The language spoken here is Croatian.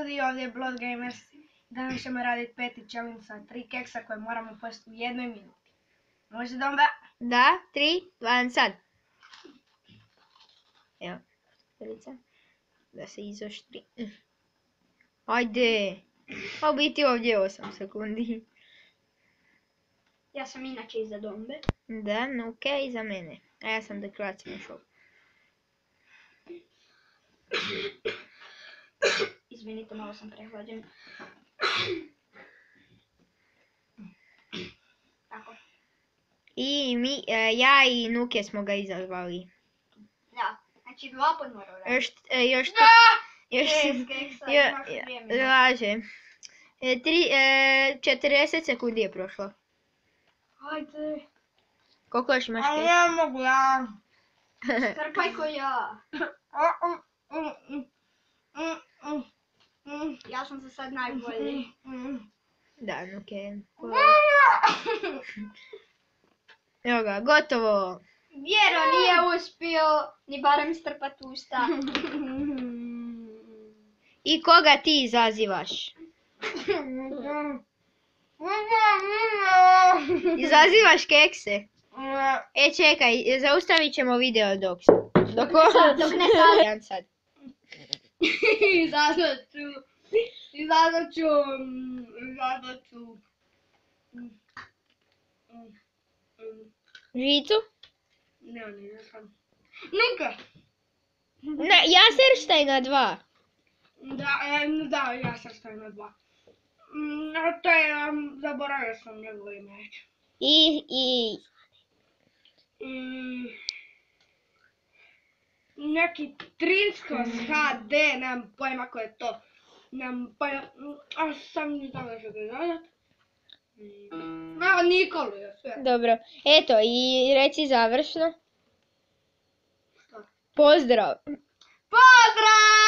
ljudi, ovdje je Blood Gamers. Danas ćemo raditi 5. challenge sa 3 keksa koje moramo pojesti u 1 minuti. Može Domba? Da, 3, 2, sad. Evo, stolica. Da se izoštri. Ajde. A u biti ovdje je 8 sekundi. Ja sam inače iza Dombe. Da, no ok, za mene. A ja sam deklaracijom šao. Izvinite, malo sam prehlađen. Tako. I ja i Nuke smo ga izazvali. Da, znači 2 pod morao raditi. Još to... Još... Keksa, imaš 2 minute. Laže. 40 sekundi je prošlo. Ajde. Koliko još imaš Ali keksa? ja mogu ja. Trpaj ko ja. Ja sam za sad najbolji. Da, Nuke. Evo ga, gotovo. Vjero nije uspio ni barem strpat usta. I koga ti izazivaš? Izazivaš kekse? E čekaj, zaustavit ćemo video dok ne sad. sad. Izazvat ću. Žicu? Ne sam. Nuka! Ja srštaj na 2. Da, ja sam stavio na 2. A to je, zaboravio sam njegovo ime već. Neki Trinskos HD, nemam pojma ko je to. Nemam pojma, a sam ni toga što ga zadat. Evo Nikolu je sve. Dobro, eto i reci završno. Što? Pozdrav! Pozdrav!